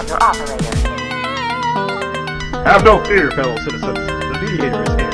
call your operator. Have no fear, fellow citizens. The Mediator is here.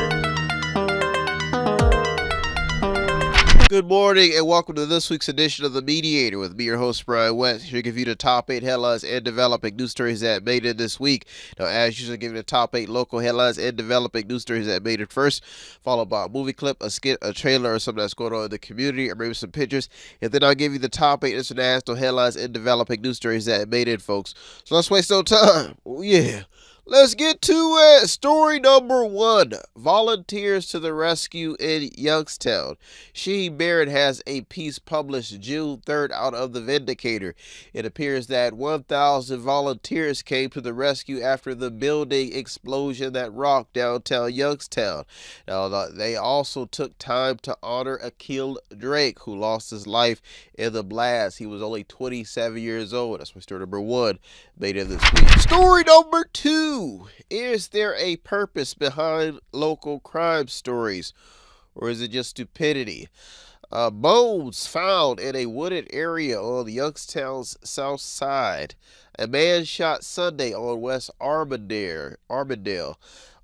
Good morning and welcome to this week's edition of The Mediator with me, your host, Brian West. Here to give you the top 8 headlines and developing news stories that made it this week. Now, as usual, give you the top 8 local headlines and developing news stories that made it first, followed by a movie clip, a skit, a trailer, or something that's going on in the community, or maybe some pictures. And then I'll give you the top 8 international headlines and developing news stories that made it, folks. So let's waste no time. Oh, yeah. Let's get to it. Story number 1. Volunteers to the rescue in Youngstown. Sheen Barrett has a piece published June 3rd out of the Vindicator. It appears that 1,000 volunteers came to the rescue after the building explosion that rocked downtown Youngstown. Now, they also took time to honor Akil Drake, who lost his life in the blast. He was only 27 years old. That's my story number 1 made it this week. Story number 2. Is there a purpose behind local crime stories, or is it just stupidity? Bones found in a wooded area on Youngstown's south side. A man shot Sunday on West Armandale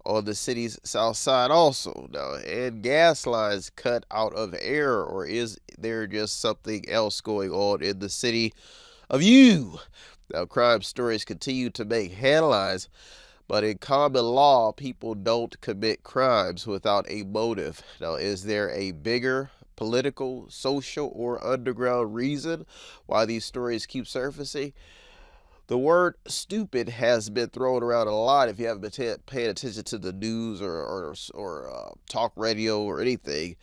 on the city's south side also. Now, and gas lines cut out of air, or is there just something else going on in the city of you? Now, crime stories continue to make headlines, but in common law, people don't commit crimes without a motive. Now, is there a bigger political, social, or underground reason why these stories keep surfacing? The word stupid has been thrown around a lot if you haven't been paying attention to the news or talk radio or anything.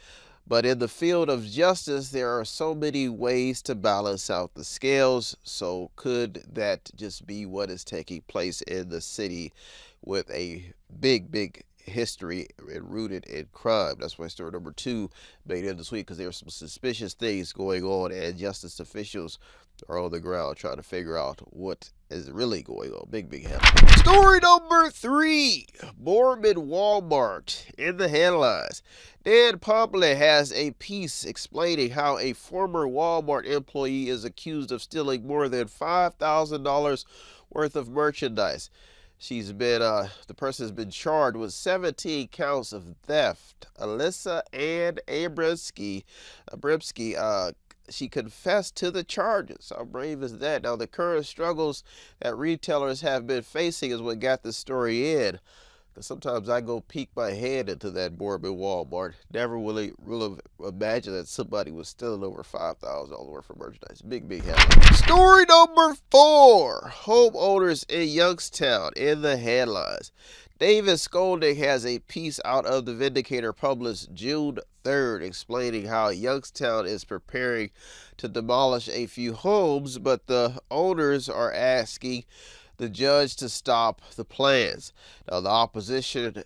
But in the field of justice, there are so many ways to balance out the scales. So could that just be what is taking place in the city with a big history and rooted in crime? That's why story number 2 made it this week, because there are some suspicious things going on, and justice officials are on the ground trying to figure out what is really going on. Big headline. Story number 3. Mormon Walmart in the headlines. Dan Pompley has a piece explaining how a former Walmart employee is accused of stealing more than $5,000 worth of merchandise. The person has been charged with 17 counts of theft. Alyssa Ann Abramsky, she confessed to the charges. How brave is that? Now, the current struggles that retailers have been facing is what got this story in. Because sometimes I go peek my head into that Mormon Walmart. Never really imagine that somebody was stealing over $5,000 worth of merchandise. Big headline. Story number 4. Homeowners in Youngstown in the headlines. David Skolnick has a piece out of the Vindicator published June 3rd explaining how Youngstown is preparing to demolish a few homes, but the owners are asking the judge to stop the plans. Now, the opposition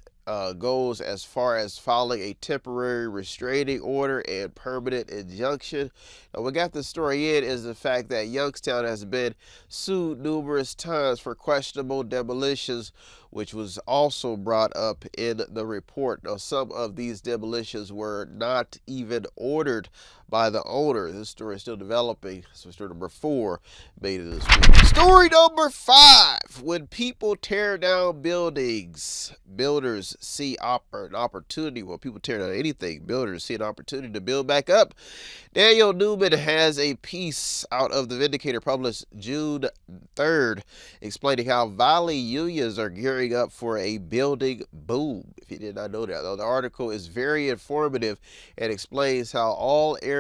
goes as far as filing a temporary restraining order and permanent injunction. Now, what got the story in is the fact that Youngstown has been sued numerous times for questionable demolitions, which was also brought up in the report. Now, some of these demolitions were not even ordered by the owner. This story is still developing. So story number 4 made it this week. Story number 5. When people tear down buildings, builders see an opportunity. Well, people tear down anything, builders see an opportunity to build back up. Daniel Newman has a piece out of the Vindicator published June 3rd explaining how Valley unions are gearing up for a building boom. If you did not know that, though, the article is very informative and explains how all area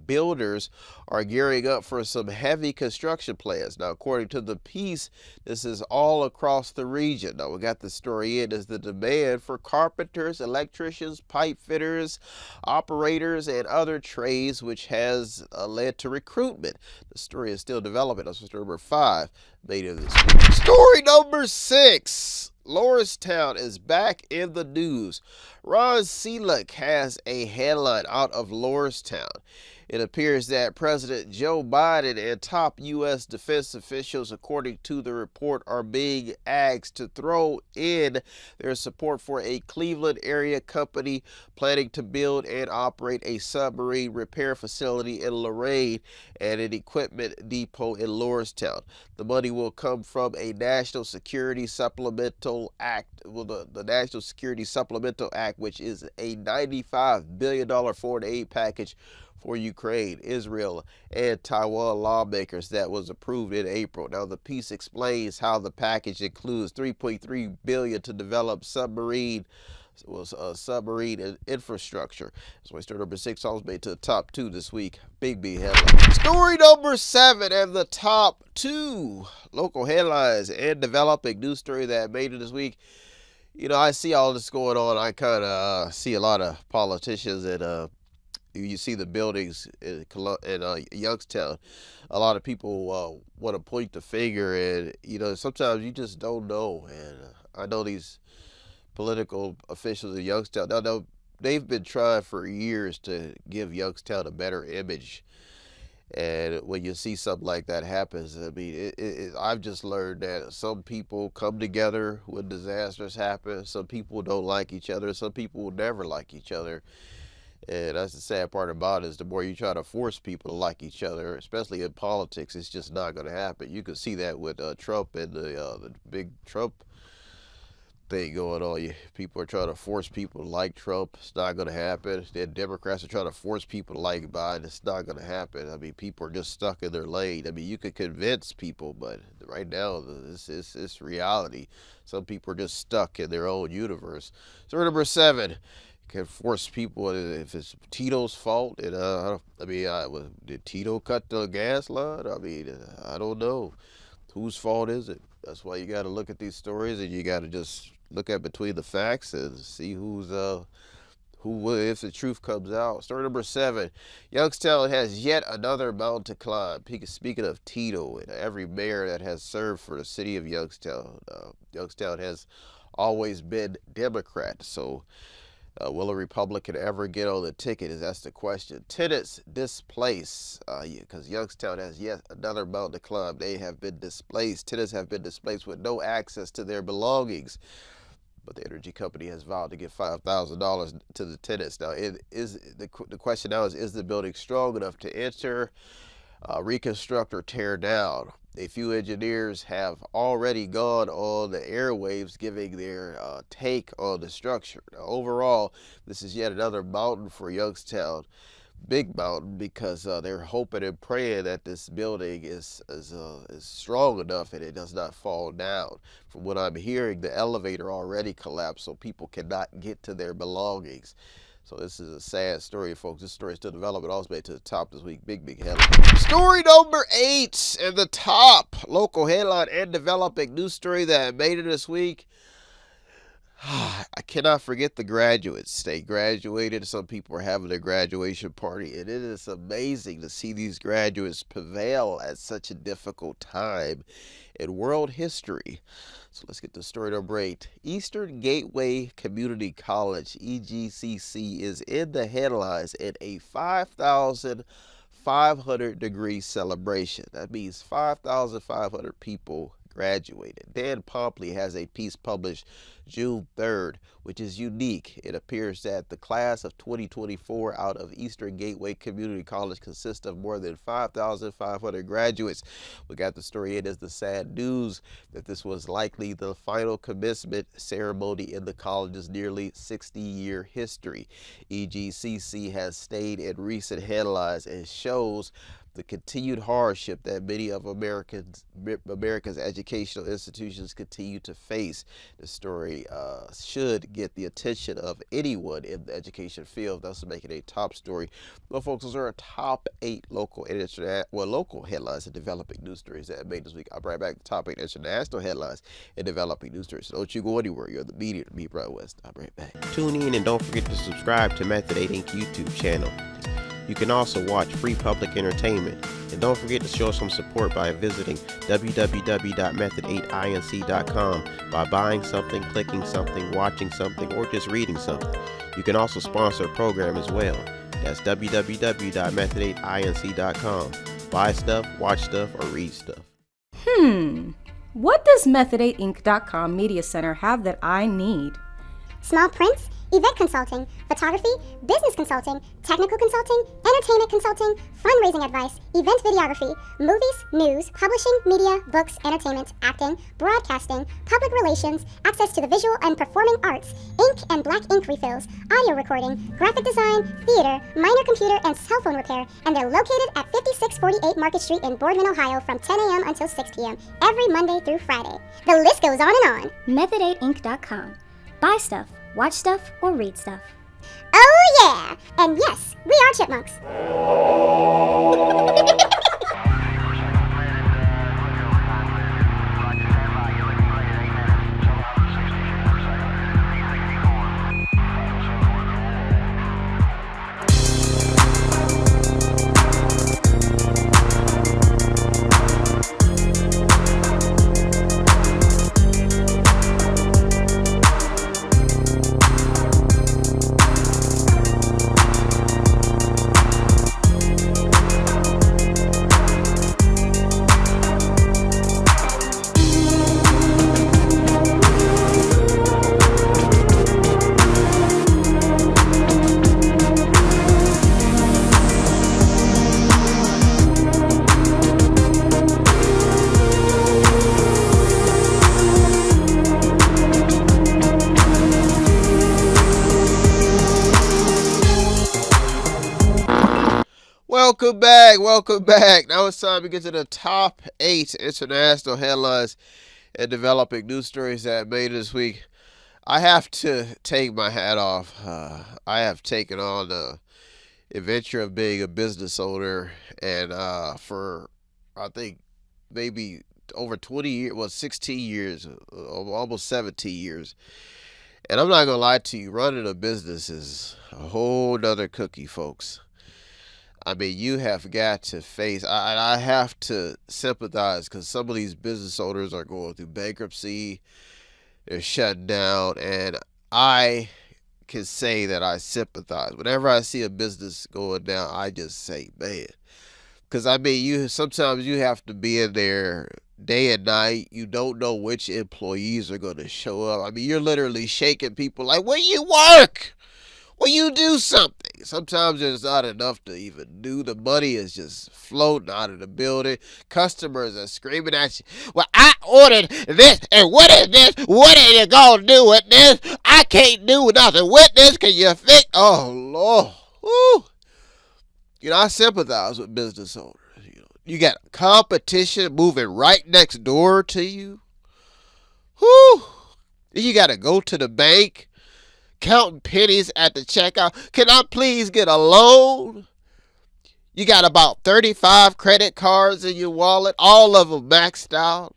builders are gearing up for some heavy construction plans. Now, according to the piece, this is all across the region. Now, we got the story in is the demand for carpenters, electricians, pipe fitters, operators, and other trades, which has led to recruitment. The story is still developing. That's story number 5 made it this week. Story number 6. Lordstown is back in the news. Ron Seelick has a headline out of Lordstown. It appears that President Joe Biden and top U.S. defense officials, according to the report, are being asked to throw in their support for a Cleveland area company planning to build and operate a submarine repair facility in Lorain and an equipment depot in Lordstown. The money will come from a National Security Supplemental Act, the National Security Supplemental Act, which is a $95 billion foreign aid package for Ukraine, Israel, and Taiwan lawmakers that was approved in April. Now, the piece explains how the package includes $3.3 billion to develop submarine infrastructure. That's why story number 6 almost made to the top 2 this week. Big headline. Story number 7 and the top 2 local headlines and developing news story that made it this week. You know, I see all this going on. I kind of see a lot of politicians and you see the buildings in Youngstown. A lot of people want to point the finger, and you know, sometimes you just don't know. And I know these political officials in Youngstown. Now, they've been trying for years to give Youngstown a better image. And when you see something like that happens, I mean, I've just learned that some people come together when disasters happen. Some people don't like each other. Some people will never like each other. And that's the sad part about it, is the more you try to force people to like each other, especially in politics, it's just not going to happen. You can see that with Trump and the big Trump thing going on. People are trying to force people to like Trump. It's not going to happen. Then Democrats are trying to force people to like Biden. It's not going to happen. I mean, people are just stuck in their lane. I mean, you could convince people, but right now, it's reality. Some people are just stuck in their own universe. So number 7. Can force people, if it's Tito's fault, and did Tito cut the gas line? I mean, I don't know. Whose fault is it? That's why you got to look at these stories, and you got to just look at between the facts and see who if the truth comes out. Story number 7. Youngstown has yet another mountain to climb. Speaking of Tito and every mayor that has served for the city of Youngstown, Youngstown has always been Democrat. So will a Republican ever get on the ticket? That's the question. Tenants displaced, because Youngstown has yet another mountain to climb. They have been displaced. Tenants have been displaced with no access to their belongings. But the energy company has vowed to give $5,000 to the tenants. Now, the question now is the building strong enough to enter, reconstruct, or tear down? A few engineers have already gone on the airwaves giving their take on the structure. Now, overall, this is yet another mountain for Youngstown. Big mountain, because they're hoping and praying that this building is strong enough and it does not fall down. From what I'm hearing, the elevator already collapsed, so people cannot get to their belongings. So this is a sad story, folks. This story is still developing. Also made to the top this week. Big headline. Story number 8 and the top local headline and developing news story that made it this week. I cannot forget the graduates. They graduated. Some people are having their graduation party, and it is amazing to see these graduates prevail at such a difficult time in world history. So let's get to story number 8. Eastern Gateway Community College, EGCC, is in the headlines in a 5,500-degree celebration. That means 5,500 people graduated. Dan Pompley has a piece published June 3rd, which is unique. It appears that the class of 2024 out of Eastern Gateway Community College consists of more than 5,500 graduates. We got the story in as the sad news that this was likely the final commencement ceremony in the college's nearly 60-year history. EGCC has stayed in recent headlines and shows the continued hardship that many of America's educational institutions continue to face. The story should get the attention of anyone in the education field. That's making a top story. Well, folks, those are our top 8 local and local headlines and developing news stories that made this week. I'll be right back to top 8 international headlines and developing news stories. So don't you go anywhere. You're the media to me, Brian West. I'll be right back. Tune in and don't forget to subscribe to Method 8 Inc. YouTube channel. You can also watch free public entertainment. And don't forget to show some support by visiting www.method8inc.com by buying something, clicking something, watching something, or just reading something. You can also sponsor a program as well. That's www.method8inc.com. Buy stuff, watch stuff, or read stuff. What does Method8Inc.com Media Center have that I need? Small prints, event consulting, photography, business consulting, technical consulting, entertainment consulting, fundraising advice, event videography, movies, news, publishing, media, books, entertainment, acting, broadcasting, public relations, access to the visual and performing arts, ink and black ink refills, audio recording, graphic design, theater, minor computer and cell phone repair, and they're located at 5648 Market Street in Boardman, Ohio from 10 a.m. until 6 p.m. every Monday through Friday. The list goes on and on. Method8Inc.com. Buy stuff, watch stuff, or read stuff. Oh yeah! And yes, we are chipmunks. Welcome back. Now it's time to get to the top 8 international headlines and developing news stories that made this week. I have to take my hat off. I have taken on the adventure of being a business owner, and for I think maybe over 20 years, 16 years, almost 17 years. And I'm not gonna lie to you, running a business is a whole nother cookie, folks. I mean, you have got to face, I have to sympathize, because some of these business owners are going through bankruptcy, they're shutting down, and I can say that I sympathize. Whenever I see a business going down, I just say, man, because I mean, sometimes you have to be in there day and night. You don't know which employees are going to show up. I mean, you're literally shaking people like, where you work? Well, you do something. Sometimes there's not enough to even do. The money is just floating out of the building. Customers are screaming at you. Well, I ordered this, and what is this? What are you going to do with this? I can't do nothing with this. Can you fix? Oh, Lord. Woo. You know, I sympathize with business owners. You got competition moving right next door to you. Whoo. You got to go to the bank, counting pennies at the checkout. Can I please get a loan? You got about 35 credit cards in your wallet, all of them maxed out.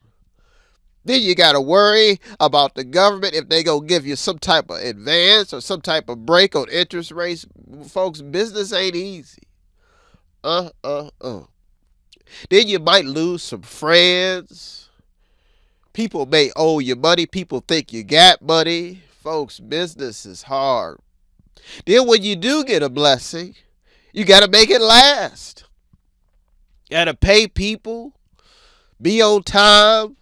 Then you got to worry about the government, if they going to give you some type of advance or some type of break on interest rates. Folks, business ain't easy. Then you might lose some friends. People may owe you money. People think you got money. Folks, business is hard. Then when you do get a blessing, you got to make it last. You got to pay people, be on time,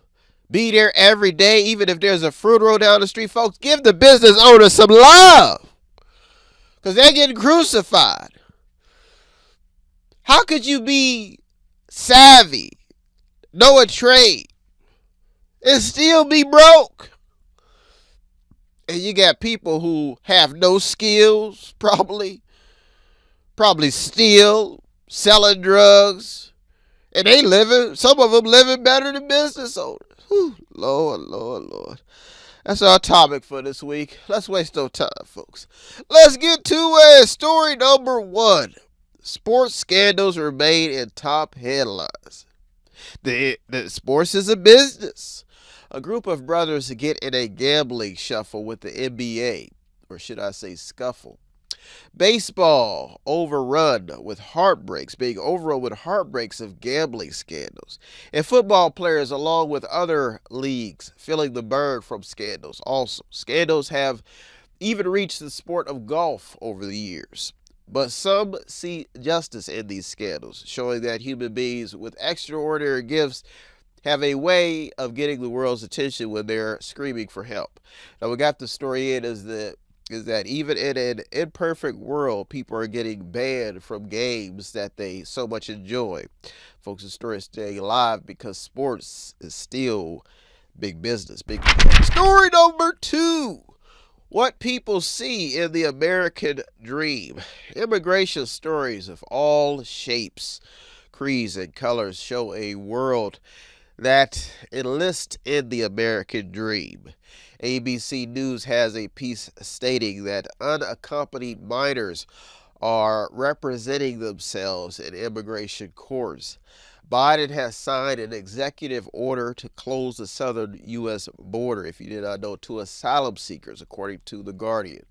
be there every day, even if there's a fruit roll down the street. Folks, give the business owner some love, because they're getting crucified. How could you be savvy, know a trade, and still be broke? And you got people who have no skills, probably steal, selling drugs, and they living, some of them living better than business owners. Whew, Lord. That's our topic for this week. Let's waste no time, folks. Let's get to story number 1. Sports scandals remain in top headlines. The sports is a business. A group of brothers get in a gambling shuffle with the NBA, or should I say scuffle. Baseball being overrun with heartbreaks of gambling scandals. And football players, along with other leagues, feeling the burn from scandals also. Scandals have even reached the sport of golf over the years. But some see justice in these scandals, showing that human beings with extraordinary gifts have a way of getting the world's attention when they're screaming for help. Now, we got the story is that even in an imperfect world, people are getting banned from games that they so much enjoy. Folks, the story is staying alive because sports is still big business. Big story number 2. What people see in the American dream. Immigration stories of all shapes, creeds, and colors show a world that enlists in the American dream. ABC News has a piece stating that unaccompanied minors are representing themselves in immigration courts. Biden has signed an executive order to close the southern U.S. border, if you did not know, to asylum seekers, according to The Guardian.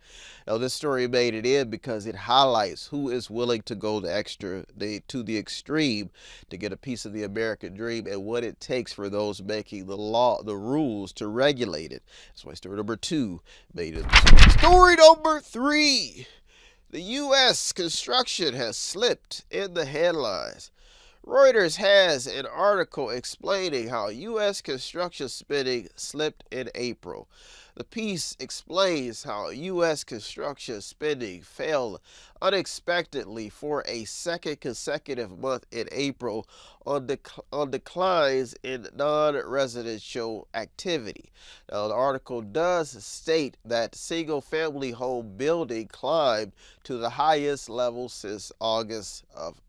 Now, this story made it in because it highlights who is willing to go to the extreme to get a piece of the American dream and what it takes for those making the rules to regulate it. That's why story number 2 made it. Story number 3. The U.S. construction has slipped in the headlines. Reuters has an article explaining how U.S. construction spending slipped in April. The piece explains how U.S. construction spending fell unexpectedly for a second consecutive month in April on declines in non-residential activity. Now, the article does state that single-family home building climbed to the highest level since August of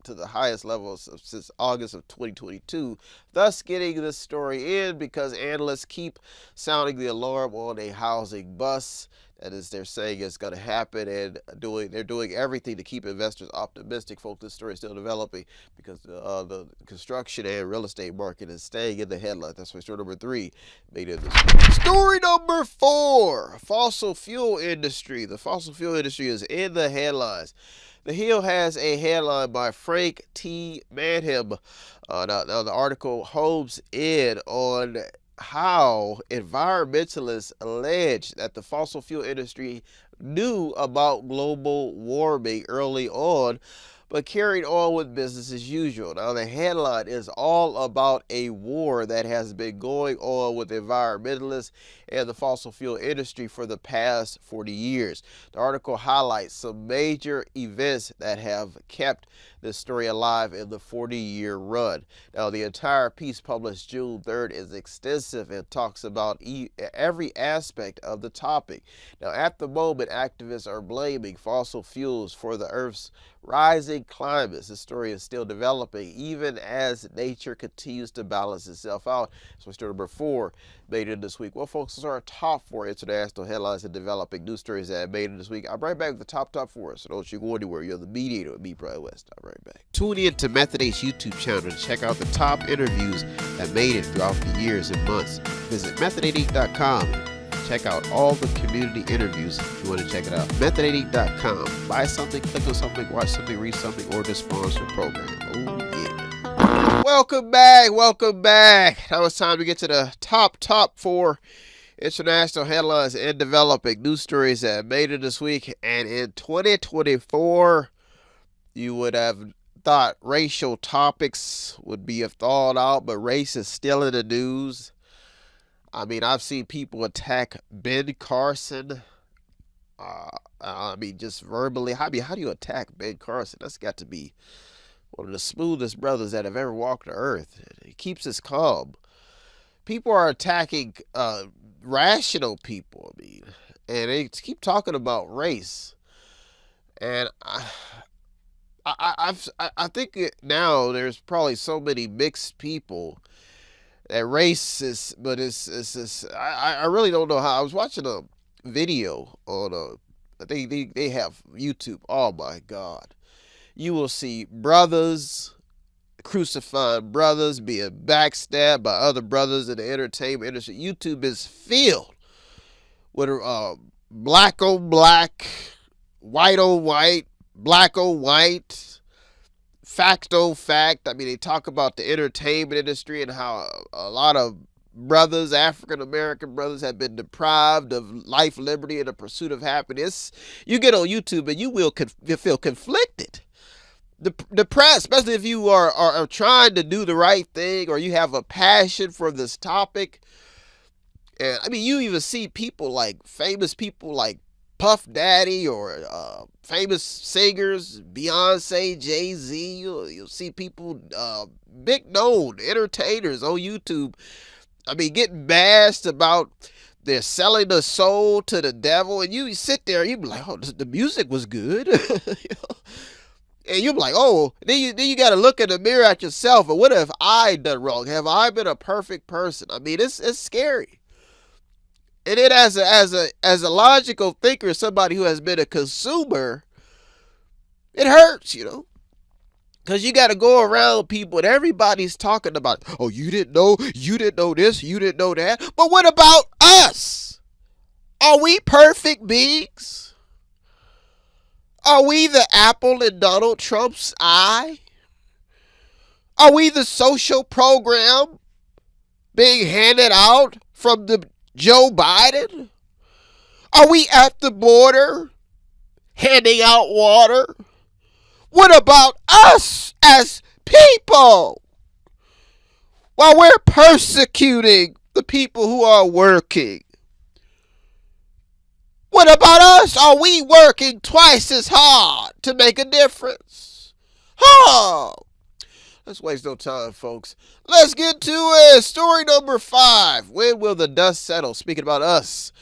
since August of 2022, thus getting this story in because analysts keep sounding the alarm on a housing bust. That is, they're saying it's going to happen, and they're doing everything to keep investors optimistic. Folks, this story is still developing because the construction and real estate market is staying in the headlines. That's why story number 3 made it this week. Story number 4, fossil fuel industry. The fossil fuel industry is in the headlines. The Hill has a headline by Frank T. Manham. Now, the article homes in on how environmentalists allege that the fossil fuel industry knew about global warming early on, but carried on with business as usual. Now, the headline is all about a war that has been going on with environmentalists and the fossil fuel industry for the past 40 years. The article highlights some major events that have kept this story alive in the 40-year run. Now, the entire piece published June 3rd is extensive and talks about every aspect of the topic. Now, at the moment, activists are blaming fossil fuels for the Earth's rising climates. The story is still developing even as nature continues to balance itself out. So story number 4 made it this week. Well, folks, those are our top 4 international headlines and developing news stories that made it this week. I'm right back with the top 4. So don't you go anywhere. You're the Mediator with me, Brian West. I'm right back. Tune in to Method A's YouTube channel to check out the top interviews that made it throughout the years and months. Visit method8inc.com. Check out all the community interviews if you want to check it out. Method8inc.com. Buy something, click on something, watch something, read something, or just sponsor a program. Oh, yeah. Welcome back. Now it's time to get to the top 4 international headlines and developing news stories that made it this week. And in 2024, you would have thought racial topics would be thawed out, but race is still in the news. I mean, I've seen people attack Ben Carson. Just verbally. How do you attack Ben Carson? That's got to be one of the smoothest brothers that have ever walked the earth. He keeps us calm. People are attacking rational people. And they keep talking about race. And I think now there's probably so many mixed people. That race is, but I really don't know how. I was watching a video on I think they have YouTube. Oh my God. You will see brothers crucifying brothers, being backstabbed by other brothers in the entertainment industry. YouTube is filled with black on black, white on white, black on white, fact on fact. They talk about the entertainment industry and how a lot of brothers, African American brothers, have been deprived of life, liberty, and the pursuit of happiness. You get on YouTube and you feel conflicted, depressed, especially if you are trying to do the right thing or you have a passion for this topic. And I mean, you even see people like famous people like Puff Daddy or famous singers, Beyonce, Jay-Z. You'll see people, big known entertainers on YouTube, I mean, getting bashed about they're selling the soul to the devil. And you sit there and you be like, oh, the music was good. And you're like, oh, then you got to look in the mirror at yourself. And what have I done wrong? Have I been a perfect person? I mean, it's scary. And then as a logical thinker, somebody who has been a consumer, it hurts, because you got to go around people and everybody's talking about, oh, you didn't know this, you didn't know that. But what about us? Are we perfect beings? Are we the apple in Donald Trump's eye? Are we the social program being handed out from the Joe Biden? Are we at the border handing out water? What about us as people? While we're persecuting the people who are working, what about us? Are we working twice as hard to make a difference? Let's waste no time, folks. Let's get to it. Story number 5. When will the dust settle? Speaking about us,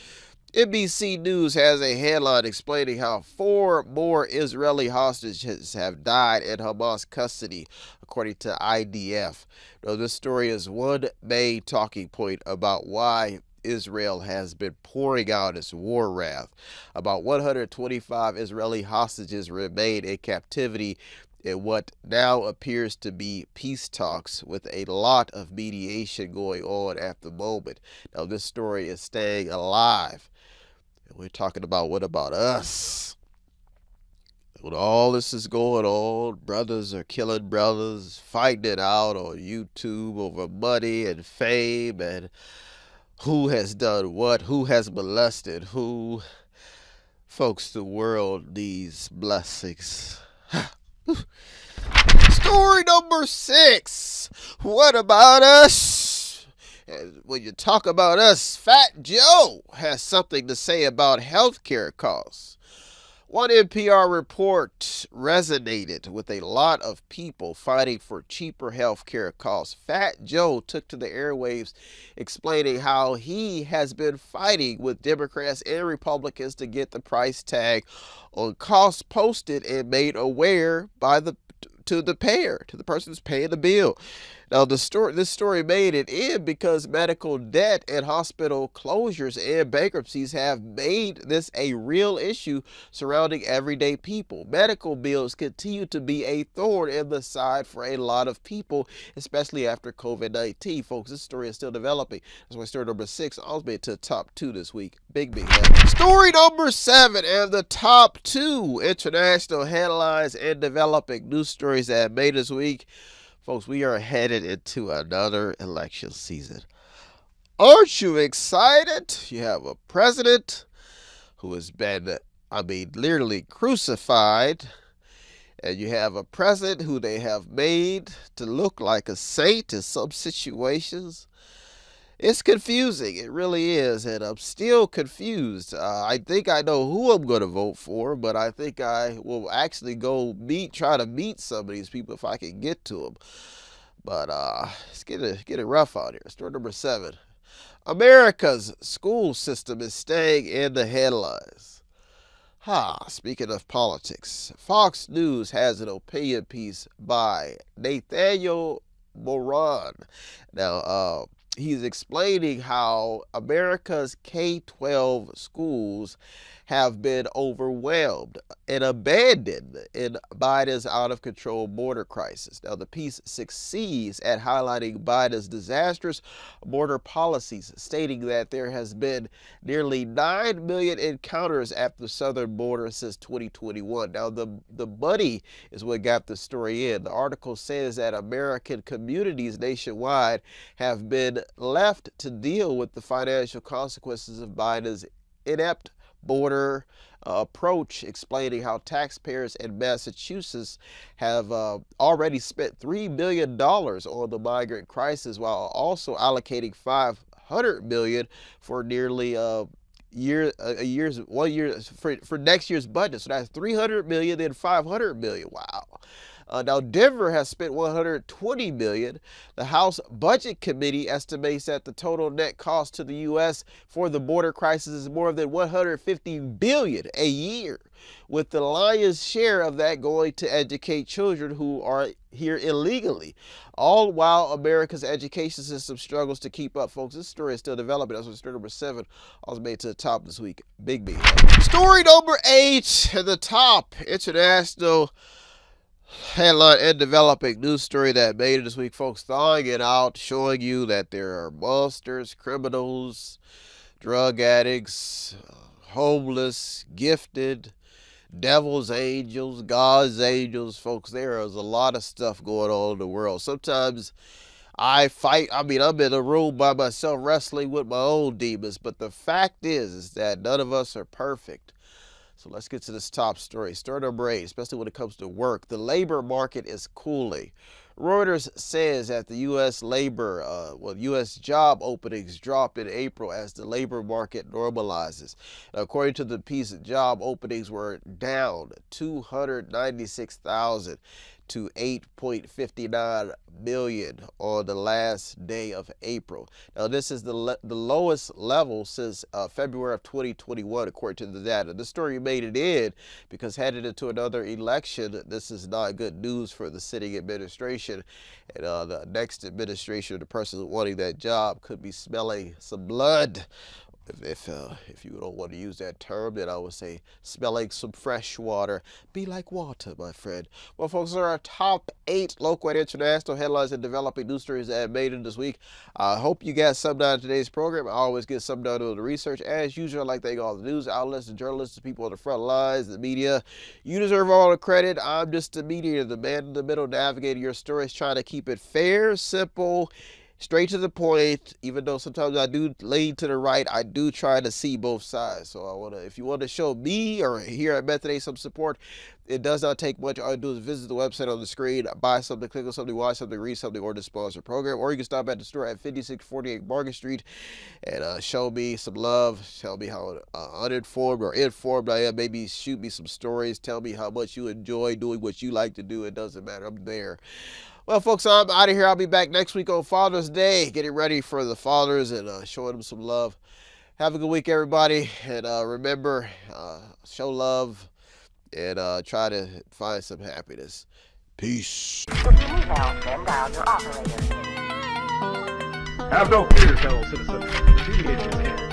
NBC News has a headline explaining how 4 more Israeli hostages have died in Hamas custody, according to IDF. Now, this story is one main talking point about why Israel has been pouring out its war wrath. About 125 Israeli hostages remain in captivity in what now appears to be peace talks, with a lot of mediation going on at the moment. Now, this story is staying alive. And we're talking about, what about us? When all this is going on, brothers are killing brothers, fighting it out on YouTube over money and fame and who has done what, who has molested who. Folks, the world needs blessings. Story number 6. What about us? And when you talk about us, Fat Joe has something to say about healthcare costs. One NPR report resonated with a lot of people fighting for cheaper healthcare costs. Fat Joe took to the airwaves explaining how he has been fighting with Democrats and Republicans to get the price tag on costs posted and made aware by the person who's paying the bill. Now, this story made it in because medical debt and hospital closures and bankruptcies have made this a real issue surrounding everyday people. Medical bills continue to be a thorn in the side for a lot of people, especially after COVID-19. Folks, this story is still developing. That's why story number 6 almost made it to the top 2 this week. Big head. Story number 7 and the top 2 international headlines and developing news stories that made this week. Folks, we are headed into another election season. Aren't you excited? You have a president who has been, literally crucified. And you have a president who they have made to look like a saint in some situations. It's confusing. It really is. And I'm still confused. I think I know who I'm going to vote for, but I think I will actually try to meet some of these people if I can get to them. But it's getting rough out here. Story number 7. America's school system is staying in the headlines. Speaking of politics, Fox News has an opinion piece by Nathaniel Moran. Now, he's explaining how America's K-12 schools have been overwhelmed and abandoned in Biden's out-of-control border crisis. Now, the piece succeeds at highlighting Biden's disastrous border policies, stating that there has been nearly 9 million encounters at the southern border since 2021. Now, the money is what got the story in. The article says that American communities nationwide have been left to deal with the financial consequences of Biden's inept border approach, explaining how taxpayers in Massachusetts have already spent $3 billion on the migrant crisis, while also allocating $500 million for nearly for next year's budget. So that's $300 million, then $500 million. Wow. Now, Denver has spent $120 million. The House Budget Committee estimates that the total net cost to the U.S. for the border crisis is more than $150 billion a year, with the lion's share of that going to educate children who are here illegally, all while America's education system struggles to keep up. Folks, this story is still developing. That's what story number 7 also made to the top this week. Big B. Story number 8 at the top. International headline and developing news story that made it this week, folks, thawing it out, showing you that there are monsters, criminals, drug addicts, homeless, gifted, devil's angels, God's angels. Folks, there is a lot of stuff going on in the world. Sometimes I'm in a room by myself wrestling with my own demons, but the fact is that none of us are perfect. So let's get to this top story. Story number 8, especially when it comes to work. The labor market is cooling. Reuters says that the U.S. job openings dropped in April as the labor market normalizes. Now, according to the piece, job openings were down 296,000 to 8.59 million on the last day of April. Now, this is the lowest level since February of 2021, according to the data. This story made it in because headed into another election, this is not good news for the sitting administration. And the next administration, the person wanting that job, could be smelling some blood. If you don't want to use that term, then I would say smelling some fresh water. Be like water, my friend. Well, folks, there are our top 8 local and international headlines and developing news stories that made it this week. I hope you got something out of today's program. I always get something out of the research. As usual, I'd like to thank all the news outlets, the journalists, the people on the front lines, the media. You deserve all the credit. I'm just the mediator, the man in the middle, navigating your stories, trying to keep it fair, simple, straight to the point. Even though sometimes I do lean to the right, I do try to see both sides. So if you want to show me or here at Method A some support, it does not take much. All you do is visit the website on the screen, buy something, click on something, watch something, read something, or to sponsor a program. Or you can stop at the store at 5648 Market Street and show me some love. Tell me how uninformed or informed I am. Maybe shoot me some stories. Tell me how much you enjoy doing what you like to do. It doesn't matter. I'm there. Well, folks, I'm out of here. I'll be back next week on Father's Day, getting ready for the fathers and showing them some love. Have a good week, everybody. And remember, show love and try to find some happiness. Peace. Have no fear, fellow citizens. The Mediator is here.